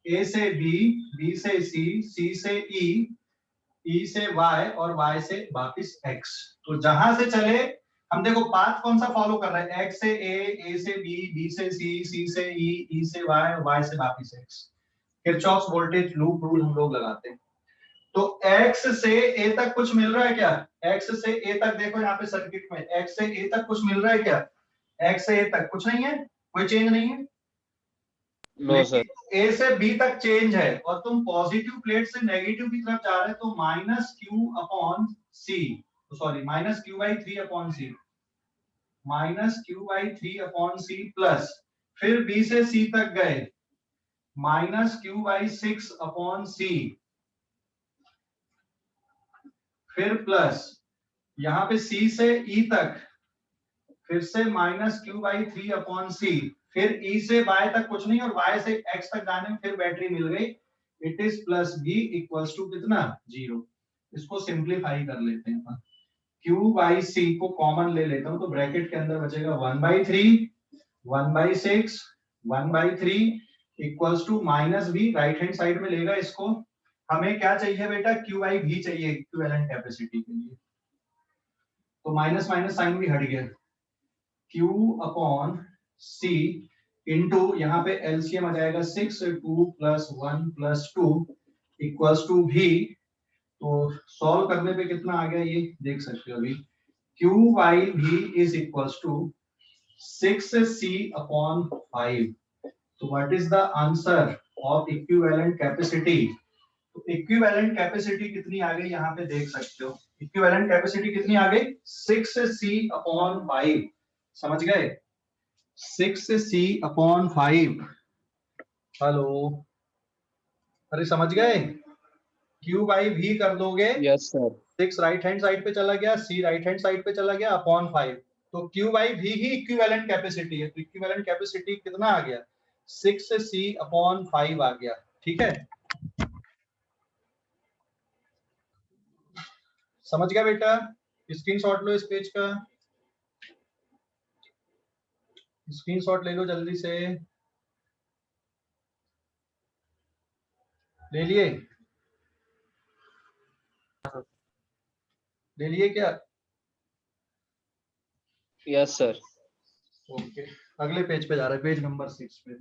A से B, B से C, C से E, E से Y और Y से वापिस X। तो जहां से चले हम, देखो पाथ कौन सा फॉलो कर रहे हैं, X से A से B, B से C, C से E, E से Y और Y से वापिस X। Kirchhoff's voltage loop rule हम लोग लगाते हैं। तो X से A तक कुछ मिल रहा है क्या, X से A तक देखो यहाँ पे सर्किट में X से A तक कुछ मिल रहा है क्या, X से A तक कुछ नहीं है, कोई चेंज नहीं है, नो सर। A से B तक चेंज है और तुम पॉजिटिव प्लेट से नेगेटिव की तरफ जा रहे हो, तो minus Q upon C, sorry minus Q by 3 upon C, minus Q by 3 upon C plus, फिर B से C तक गए minus Q by 6 upon C, फिर प्लस यहाँ पे C से E तक फिर से minus Q by 3 upon C, फिर E से Y तक कुछ नहीं और Y से X तक जाने में फिर बैटरी मिल गई, it is plus B equals to कितना 0। इसको सिंप्लीफाई कर लेते हैं, Q/C को कॉमन ले लेता हूं तो ब्रैकेट के अंदर बचेगा 1/3 1/6 1/3 equals to -v, right hand side में लेगा इसको। हमें क्या चाहिए बेटा, Q/V चाहिए इक्विवेलेंट कैपेसिटी के लिए, तो माइनस माइनस साइन भी हट गया। Q/C इंटू यहाँ पे एलसीएम आ जाएगा 6 2 + 1 + 2 इक्वल्स टू v। तो सॉल्व करने पे कितना आ गया ये देख सकते हो अभी। Q/V is equals to 6C/5। तो what is the answer of equivalent capacity? तो इक्विवेलेंट कैपेसिटी कितनी आ गई यहाँ पे देख सकते हो। इक्विवेलेंट कैपेसिटी कितनी आ गई, 6C/5। समझ गए, 6C/5। हेलो, अरे समझ गए, Q/V कर दोगे, yes sir. 6 right hand side पे चला गया, C राइट हैंड साइड पे चला गया, अपॉन 5। तो Q/V ही इक्विवेलेंट कैपेसिटी है। तो इक्विवेलेंट कैपेसिटी कितना आ गया, 6C/5 आ गया। ठीक है, समझ गया बेटा? स्क्रीनशॉट लो इस पेज का, स्क्रीनशॉट ले लो जल्दी से, ले लिए? ले लिए क्या? Yes sir. ओके, अगले पेज पे जा रहे हैं, पेज नंबर 6 पे।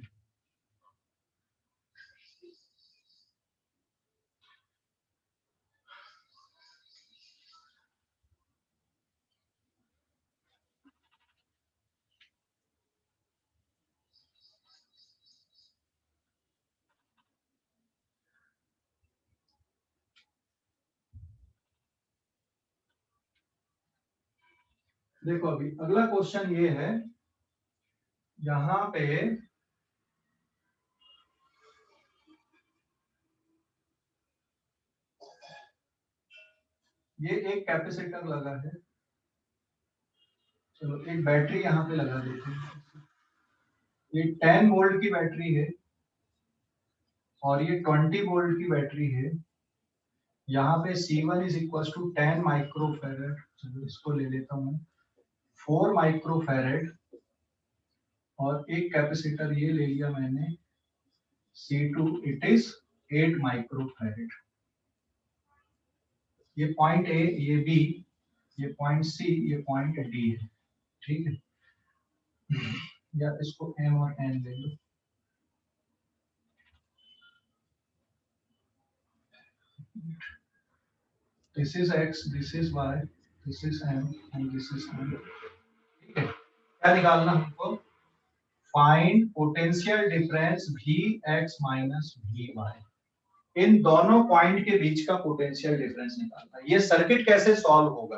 देखो अभी अगला क्वेश्चन ये है, यहाँ पे ये एक कैपेसिटर लगा है, चलो एक बैटरी यहाँ पे लगा देते हैं। ये 10 वोल्ट की बैटरी है और ये 20 वोल्ट की बैटरी है। यहाँ पे C1 is equal to 10 microfarad, चलो इसको ले लेता हूँ 4 माइक्रोफैरड, और एक कैपेसिटर ये ले लिया मैंने C2, इट इज 8 माइक्रोफैरड। ये पॉइंट A, ये B, ये पॉइंट C, ये पॉइंट D है। ठीक है, या इसको M और N ले लो। This is X, this is Y, this is M and this is N। ठीक है, क्या निकालना हमको, find potential difference Vx minus Vy। इन दोनों पॉइंट के बीच का पोटेंशियल डिफरेंस निकालना है। ये सर्किट कैसे सॉल्व होगा?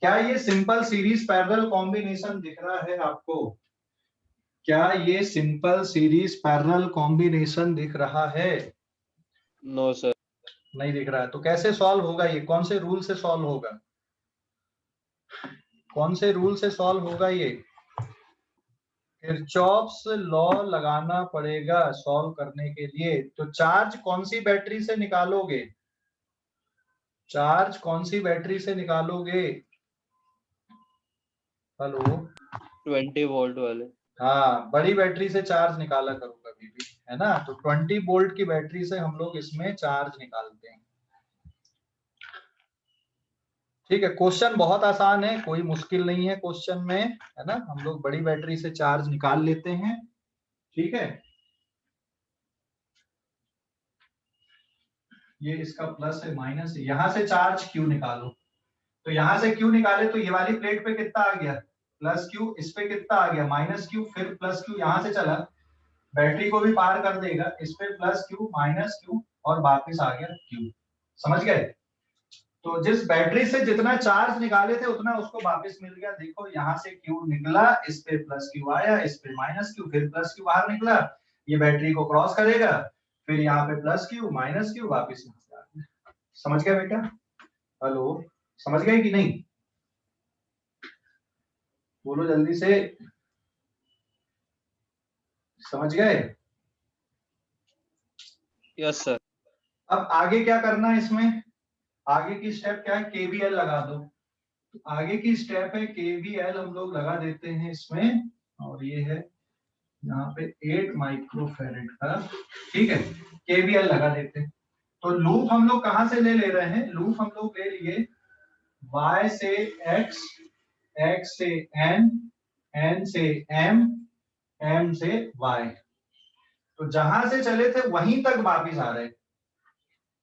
क्या ये सिंपल सीरीज पैरेलल कॉम्बिनेशन दिख रहा है आपको? क्या ये सिंपल सीरीज पैरेलल कॉम्बिनेशन दिख रहा है? No sir. नहीं दिख रहा है। तो कैसे सॉल्व होगा ये, कौन से रूल से सॉल्व होगा, कौन से रूल से सॉल्व होगा ये? किरचॉफ्स लॉ लगाना पड़ेगा सॉल्व करने के लिए। तो चार्ज कौन सी बैटरी से निकालोगे, चार्ज कौन सी बैटरी से निकालोगे? हेलो, 20 वोल्ट वाले। हाँ, बड़ी बैटरी से चार्ज निकाला करो कभी भी, है ना। तो 20 वोल्ट की बैटरी से हम लोग इसमें चार्ज निकालते हैं। ठीक है, क्वेश्चन बहुत आसान है, कोई मुश्किल नहीं है क्वेश्चन में, है ना। हम लोग बड़ी बैटरी से चार्ज निकाल लेते हैं। ठीक है, ये इसका प्लस है, माइनस है, यहां से चार्ज Q निकालो। तो यहां से Q निकाले तो ये वाली प्लेट पे कितना आ गया, प्लस Q, इस पे कितना आ गया, माइनस Q, फिर प्लस Q यहां से चला, बैटरी को भी पार कर देगा, इस पे प्लस Q माइनस Q और वापस आ गया Q। समझ गए? तो जिस बैटरी से जितना चार्ज निकाले थे उतना उसको वापस मिल गया। देखो यहाँ से Q निकला, इस पे प्लस Q आया, इस पे माइनस Q, फिर प्लस Q बाहर निकला, ये बैटरी को क्रॉस करेगा, फिर यहाँ पे प्लस Q माइनस Q, वापस यहाँ से आ गया। समझ गया बेटा? हेलो, समझ गए कि नहीं? बोलो जल्दी से, समझ गए? Yes sir. अब आगे क्या करना है इसमें, आगे की स्टेप क्या है, KVL लगा दो। आगे की स्टेप है KVL हम लोग लगा देते हैं इसमें, और ये है यहाँ पे 8 माइक्रोफेरेड का, ठीक है, KVL लगा देते हैं। तो लूप हम लोग कहाँ से ले रहे हैं, लूप हम लोग ले लिए y से x, x से n, n से m, m से y। तो जहां से चले थे वहीं तक वापिस आ रहे,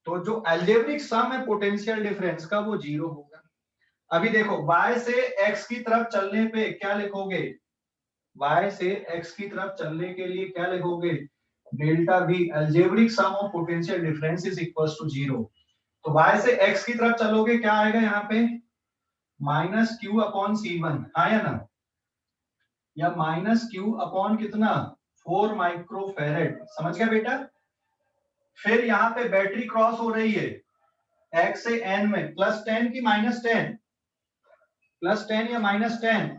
तो जो अलजेब्रिक सम है पोटेंशियल डिफरेंस का वो 0 होगा। अभी देखो y से x की तरफ चलने पे क्या लिखोगे, y से x की तरफ चलने के लिए क्या लिखोगे, delta v algebraic sum of potential difference is equals to 0। तो y से x की तरफ चलोगे क्या आएगा यहाँ पे, माइनस क्यू अपॉन C1, हाँ या ना, या माइनस क्यू अपॉन कितना 4 माइक्रोफेरेड, समझ गया बेटा। फिर यहाँ पे बैटरी क्रॉस हो रही है x से n में, +10 की -10, +10 या -10,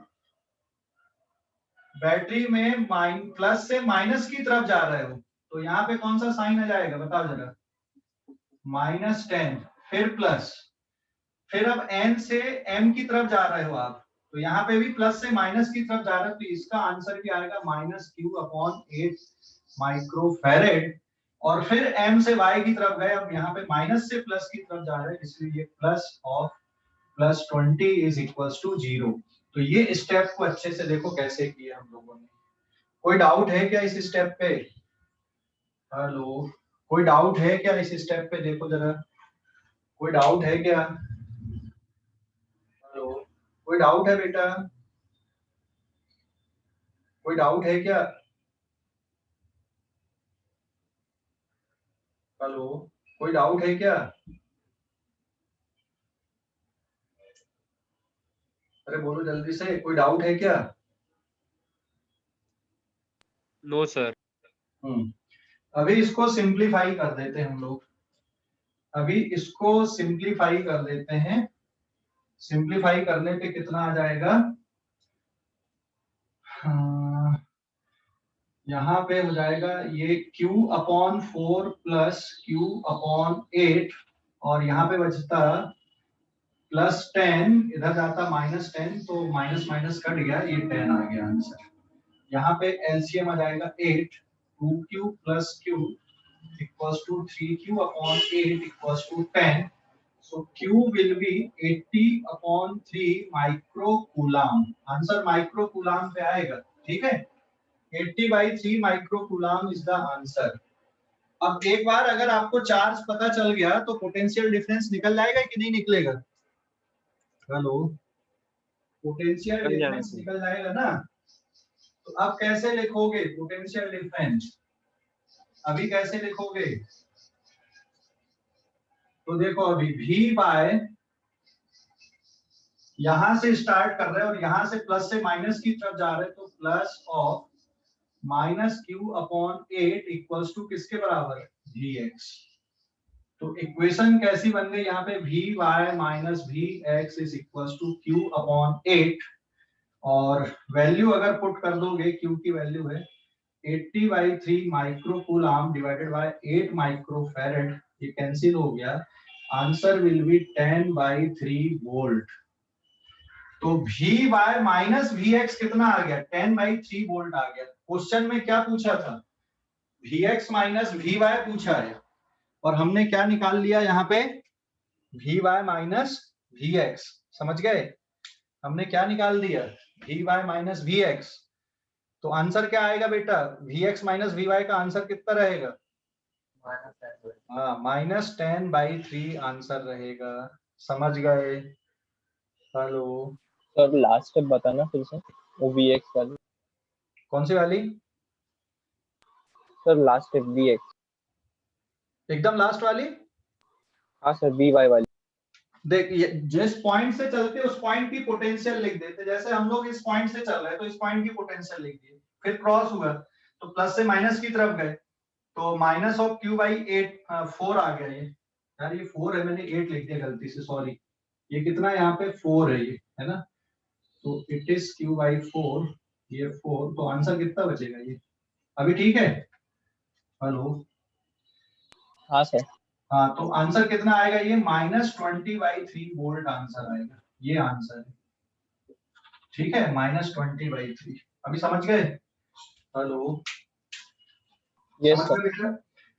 बैटरी में प्लस से माइनस की तरफ जा रहे हो, तो यहाँ पे कौन सा साइन आ जाएगा बताओ जरा, -10, फिर प्लस, फिर अब n से m की तरफ जा रहे हो आप, तो यहाँ पे भी प्लस से माइनस की तरफ जा रहे हो, तो इसका आंसर भी आएगा -q/8 माइक्रोफेरेड। और फिर m से y की तरफ गए, अब यहाँ पे माइनस से प्लस की तरफ जा रहे हैं, इसलिए +20 इज इक्वल्स टू 0। तो ये स्टेप को अच्छे से देखो कैसे किया हम लोगों ने। कोई डाउट है क्या इस स्टेप पे, हेलो, कोई डाउट है क्या इस स्टेप पे, देखो जरा, कोई डाउट है क्या, हेलो, कोई डाउट है बेटा, कोई डाउट है क्या, हेलो, कोई डाउट है क्या, अरे बोलो जल्दी से, कोई डाउट है क्या। No sir. अभी इसको सिंप्लीफाई कर देते हैं हम लोग, अभी इसको सिंप्लीफाई कर देते हैं, सिंप्लीफाई करने पे कितना आ जाएगा, यहाँ पे हो जाएगा ये q/4 प्लस q/8, और यहाँ पे बचता +10, इधर जाता -10, तो माइनस माइनस कट गया, ये 10 आ गया आंसर। यहाँ पे एलसीएम आ जाएगा 8, 2q plus q equals to 3q/8 equals to 10। So Q will be 80/3 microcoulomb, answer microcoulomb पे आएगा, ठीक है, 80/3 माइक्रोकूलम इज द आंसर। अब एक बार अगर आपको चार्ज पता चल गया तो पोटेंशियल डिफरेंस निकल जाएगा कि नहीं निकलेगा, हेलो, पोटेंशियल डिफरेंस निकल जाएगा ना। तो अब कैसे लिखोगे पोटेंशियल डिफरेंस, अभी कैसे लिखोगे, तो देखो अभी V बाय, यहां से स्टार्ट कर रहे हैं और यहां से प्लस से माइनस की तरफ जा रहे हैं, तो plus of -q/8 equals to किसके बराबर, Vx। तो इक्वेशन कैसी बन गई यहाँ पे, Vy minus Vx is equals to q/8, और वैल्यू अगर पुट कर दोगे, q की वैल्यू है 80/3 माइक्रोकूलम डिवाइडेड बाय 8 माइक्रोफेरेड, ये कैंसिल हो गया, आंसर विल बी 10/3 वोल्ट। तो Vy माइनस Vx कितना आ गया, 10/3 वोल्ट आ गया। क्वेश्चन में क्या पूछा था, Vx माइनस Vy पूछा है, और हमने क्या निकाल लिया यहाँ पे, Vy माइनस Vx, समझ गए, हमने क्या निकाल दिया, Vy माइनस Vx। तो आंसर क्या आएगा बेटा, Vx माइनस Vy का आंसर कितना रहेगा, हाँ -10/3 आंसर रहेगा, समझ गए, हेलो। सर लास्ट स्टेप बताना फिर से, वो Vx वाली, कौन सी वाली, सर लास्ट स्टेप Vx, एकदम लास्ट वाली, हाँ सर Vy वाली। देख जिस पॉइंट से चलते उस पॉइंट की पोटेंशियल लिख देते, जैसे हम लोग इस पॉइंट से चल रहे हैं तो इस पॉइंट की पोटेंशियल लिख दिए, फिर क्रॉस हुआ तो प्लस से माइनस की तरफ गए, तो -q/8 4 आ गया, ये यार ये 4 है, मैंने 8 लिख दिया गलती से, सॉरी, ये कितना यहाँ पे 4 है, ये है ना, तो इट इज q/4, ये 4, तो आंसर कितना बचेगा ये, अभी ठीक है, हेलो, हाँ सर। हाँ, तो आंसर कितना आएगा, ये -20/3 वोल्ट आंसर आएगा, ये आंसर है, ठीक है, -20/3। अभी समझ गए? हेलो, यस समझ सर। गए बेटा?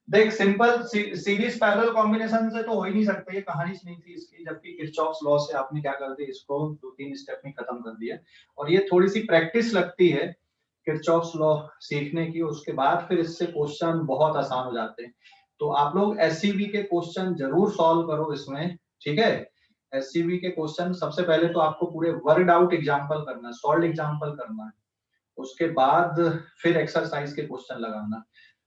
देख, सिंपल सीरीज पैरेलल कॉम्बिनेशन से तो हो ही नहीं सकता, ये कहानी नहीं थी इसकी, जबकि किरचॉफ्स लॉ से आपने क्या कर दिया, इसको 2-3 स्टेप में खत्म कर दिया। और ये थोड़ी सी प्रैक्टिस लगती है किरचॉफ्स लॉ सीखने की, उसके बाद फिर इससे क्वेश्चन बहुत आसान हो जाते हैं। तो आप लोग एससीबी के क्वेश्चन जरूर सॉल्व करो इसमें, ठीक है? एससीबी के क्वेश्चन सबसे पहले तो आपको पूरे वर्ड आउट एग्जांपल करना है, सॉल्व एग्जांपल करना है, उसके बाद फिर एक्सरसाइज के क्वेश्चन लगाना।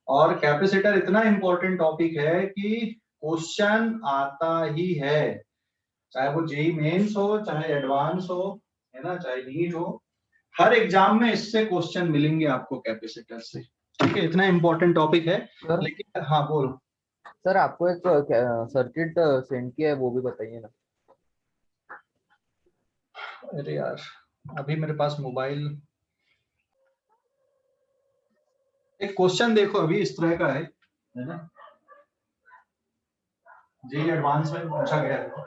और कैपेसिटर इतना इंपॉर्टेंट टॉपिक है कि क्वेश्चन आता ही है, चाहे वो जेई मेंस हो, चाहे एडवांस हो, है ना, चाहे नीट हो, हर एग्जाम में इससे क्वेश्चन मिलेंगे आपको कैपेसिटर से, ठीक है? इतना इंपॉर्टेंट टॉपिक है। सर लेकिन हाँ बोलो। सर आपको एक सर्किट सेंड किया है, वो भी बताइए ना। अरे यार, अभी मेरे पास मोबाइल, एक क्वेश्चन देखो अभी इस तरह का है ना, जेई एडवांस में पूछा गया है।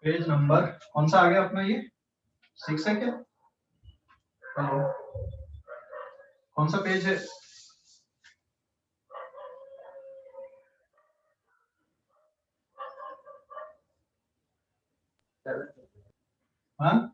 पेज नंबर कौन सा आ गया अपना, ये 6 है क्या? हेलो, कौन सा पेज है? हाँ,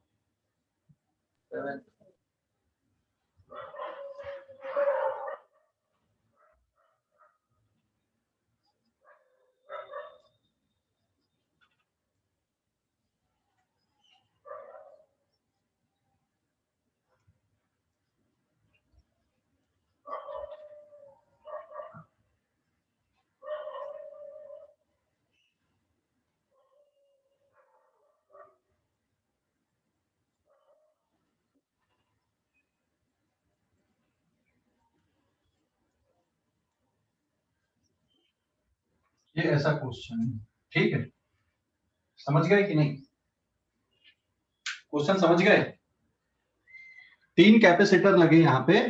ये ऐसा क्वेश्चन है, ठीक है? समझ गए कि नहीं? क्वेश्चन समझ गए? 3 कैपेसिटर लगे यहाँ पे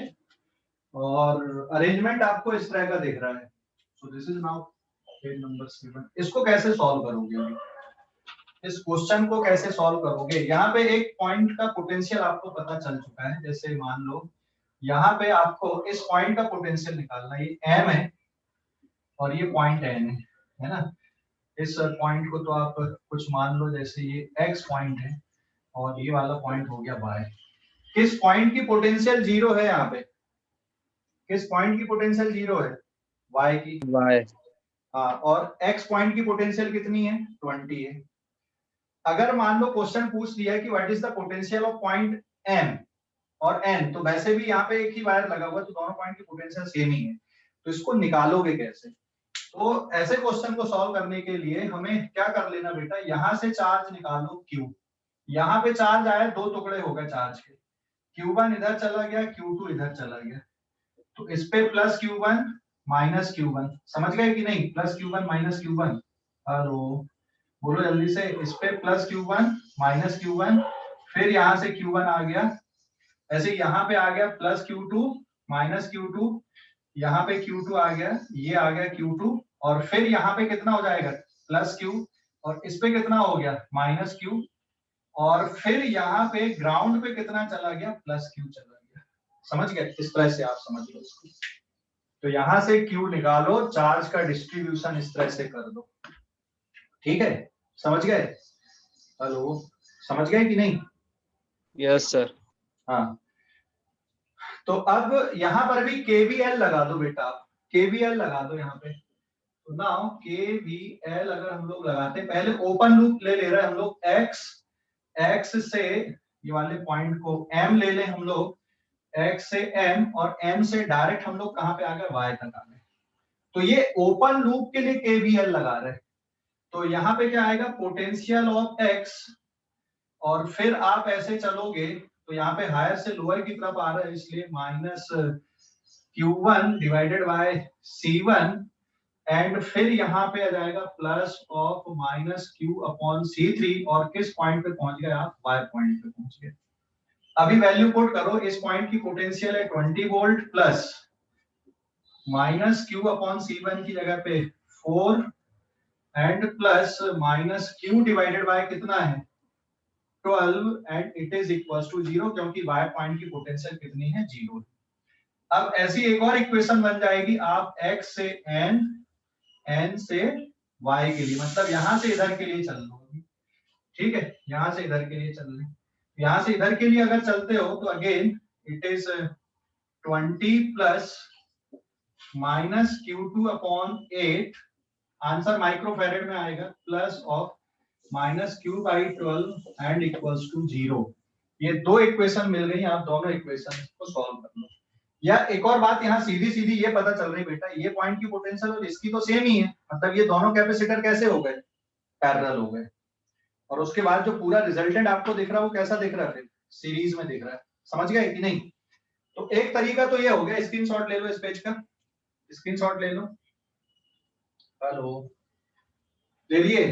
और अरेंजमेंट आपको इस तरह का दिख रहा है। So this is now page number 7। इसको कैसे सॉल्व करोगे अभी? इस क्वेश्चन को कैसे सॉल्व करोगे? यहाँ पे एक पॉइंट का पोटेंशियल आपको पता चल चुका है, जैसे मान लो यहाँ पे आपको इस पॉइंट का पोटेंशियल निकालना है, ये m है और ये पॉइंट n है ना? इस पॉइंट को तो आप कुछ मान लो, जैसे ये x पॉइंट है और ये वाला पॉइंट हो गया y। किस पॉइंट की पोटेंशियल 0 है यहाँ पे? किस पॉइंट की पोटेंशियल 0 है? y की। y। हाँ, और x पॉइंट की पोटेंशियल कितनी है? 20 है। अगर मान लो क्वेश्चन पूछ लिया कि what is the potential of point m और n, तो वैसे भी यहाँ पे एक ही वायर लगा हुआ, तो दोनों पॉइंट की पोटेंशियल सेम ही है, तो इसको निकालोगे कैसे? तो ऐसे क्वेश्चन को सॉल्व करने के लिए हमें क्या कर लेना बेटा, यहाँ से चार्ज निकालो q, यहाँ पे चार्ज आया, 2 टुकड़े हो गए चार्ज के, q1 इधर चला गया, q2 इधर चला गया, तो इस पे प्लस q1 माइनस q1, समझ गए कि नहीं? Plus q1 minus q1, hello बोलो जल्दी से, इस पे प्लस q1 माइनस q1, फिर यहाँ से q1 आ गया, ऐसे यहाँ पे आ गया प्लस q2 माइनस q2, यहाँ पे q2 आ गया, ये आ गया q2, और फिर यहाँ पे कितना हो जाएगा? प्लस q, और इस पे कितना हो गया? माइनस q, और फिर यहाँ पे ग्राउंड पे कितना चला गया? प्लस q चला गया। समझ गए? इस तरह से आप समझ लो इसको। तो यहाँ से q निकालो, चार्ज का डिस्ट्रीब्यूशन इस तरह से कर दो, ठीक है? समझ गए? हेलो, समझ गए कि नहीं? Yes sir. हाँ, तो अब यहाँ पर भी KVL लगा दो बेटा, KVL लगा दो यहाँ पे। तो नाउ KVL अगर हम लोग लगाते हैं, पहले ओपन लूप ले रहे हैं हम लोग, x से ये वाले पॉइंट को m ले लें हम लोग, x से m, और m से डायरेक्ट हम लोग कहाँ पे आ गए? y तक आ गए। तो ये ओपन लूप के लिए KVL लगा रहे हैं। तो यहाँ पे क्या आएगा? पोटेंशियल ऑफ x, और फिर आप ऐसे चलोगे तो यहाँ पे हायर से लोअर की तरफ आ रहा है, इसलिए minus q1 divided by c1, and फिर यहाँ पे आ जाएगा plus of minus q upon c3, और किस पॉइंट पे पहुंच गए आप? y पॉइंट पे पहुंच गए। अभी वैल्यू पुट करो, इस पॉइंट की पोटेंशियल है 20 volt plus minus Q upon C1 की जगह पे 4 and plus minus Q divided by कितना है 12 and it is equals to 0, क्योंकि y पॉइंट की पोटेंशियल कितनी है 0। अब ऐसी एक और इक्वेशन बन जाएगी, आप x से n, n से y के लिए, मतलब यहां से इधर के लिए चल लो, ठीक है, यहां से इधर के लिए चल ले, यहां से इधर के लिए अगर चलते हो तो again it is 20 plus minus Q2 upon 8, answer microfarad में आएगा, plus of minus Q by 12 and equals to 0। ये दो इक्वेशन मिल गई, आप दोनों इक्वेशन को सॉल्व कर लो। या एक और बात यहाँ सीधी सीधी ये पता चल रही बेटा, ये पॉइंट की पोटेंशियल और इसकी तो सेम ही है, मतलब ये दोनों कैपेसिटर कैसे हो गए, पैरेलल हो गए। और उसके बाद जो पूरा रिजल्टेंट आपको दिख रहा है वो कैसा दिख रहा है, सीरीज में दिख रहा है। समझ गए कि नहीं? तो एक तरीका तो ये हो गया, स्क्रीनशॉट ले लो इस पेज का, स्क्रीनशॉट ले लो। हेलो, ले लिए?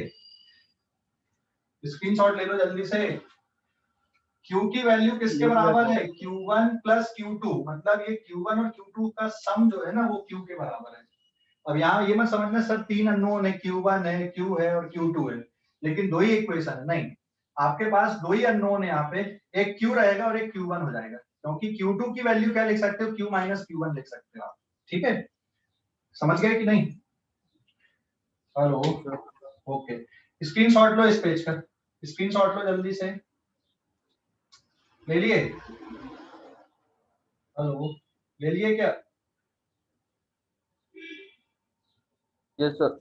स्क्रीनशॉट ले लो जल्दी से। Q की वैल्यू किसके बराबर है, Q1 प्लस Q2, मतलब ये Q1 और Q2 का सम जो है ना वो Q के बराबर है। अब यहाँ ये मत समझना सर 3 अननोन है, Q1 है, Q है और Q2 है, लेकिन दो ही इक्वेशन है, नहीं, आपके पास दो ही अननोन है यहाँ पे, एक Q रहेगा और एक Q1 हो जाएगा, क्योंकि Q2 की वैल्यू क्या लिख सकते हो, Q माइनस Q1 लिख सकते हो आप, ठीक है? समझ गए कि नहीं? हेलो, ओके, स्क्रीनशॉट लो इस पेज का, स्क्रीनशॉट लो जल्दी से, ले लिए? हेलो, ले लिए क्या? Yes sir.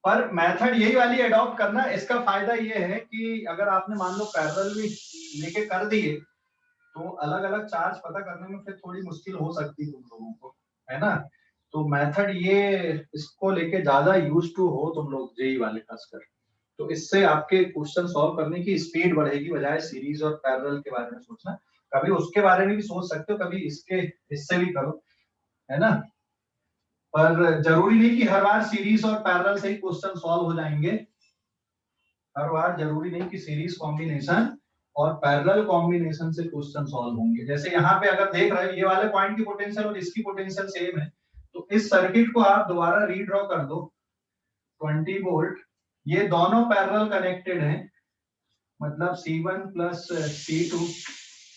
पर मेथड यही वाली अडॉप्ट करना, इसका फायदा ये है कि अगर आपने मान लो पैरेलल भी लेके कर दिए तो अलग अलग चार्ज पता करने में फिर थोड़ी मुश्किल हो सकती है तुम लोगों को, है ना? तो मेथड ये इसको लेके ज्यादा यूज टू हो तुम लोग, जेई वाले खासकर, तो इससे आपके क्वेश्चन सॉल्व करने की स्पीड बढ़ेगी, बजाय सीरीज और पैरेलल के बारे में सोचना। कभी उसके बारे में भी सोच सकते हो, कभी इससे भी करो, है ना? पर जरूरी नहीं कि हर बार सीरीज और पैरेलल से ही क्वेश्चन सॉल्व हो जाएंगे, हर बार जरूरी नहीं कि सीरीज कॉम्बिनेशन और पैरेलल कॉम्बिनेशन से क्वेश्चन सॉल्व होंगे। जैसे यहाँ पे अगर देख रहे हो ये वाले पॉइंट की पोटेंशियल और इसकी पोटेंशियल सेम है, तो इस सर्किट को आप दोबारा रीड्रॉ कर दो, 20 वोल्ट, ये दोनों पैरेलल कनेक्टेड हैं, मतलब C1 plus C2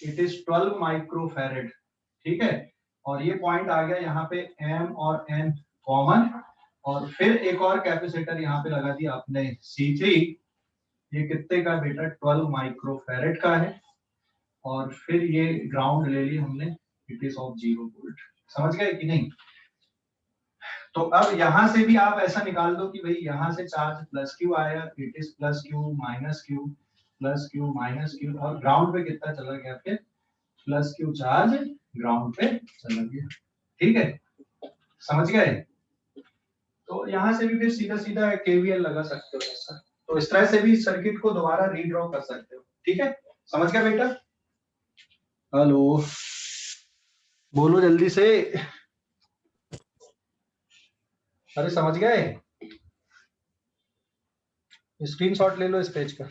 it is 12 microfarad, ठीक है? और ये पॉइंट आ गया यहाँ पे M और N कॉमन, और फिर एक और कैपेसिटर यहाँ पे लगा दिया आपने C3, ये कितने का बेटा 12 माइक्रोफैरेड का है, और फिर ये ग्राउंड ले ली हमने, इट इज ऑफ 0 वोल्ट। समझ गए कि नहीं? तो अब यहां से भी आप ऐसा निकाल दो कि भाई यहां से चार्ज प्लस क्यू आया, it is plus Q minus Q plus Q minus Q, और ग्राउंड पे कितना चला गया फिर प्लस क्यू चार्ज ग्राउंड पे चला गया, ठीक है? समझ गए? तो यहाँ से भी फिर सीधा सीधा केवीएल लगा सकते हो ऐसा, तो इस तरह से भी सर्किट को दोबारा रीड्रॉ कर सकते हो, ठीक है? समझ गया बेटा? हेलो, बोलो जल्दी से, अरे समझ गए? स्क्रीनशॉट ले लो इस पेज का।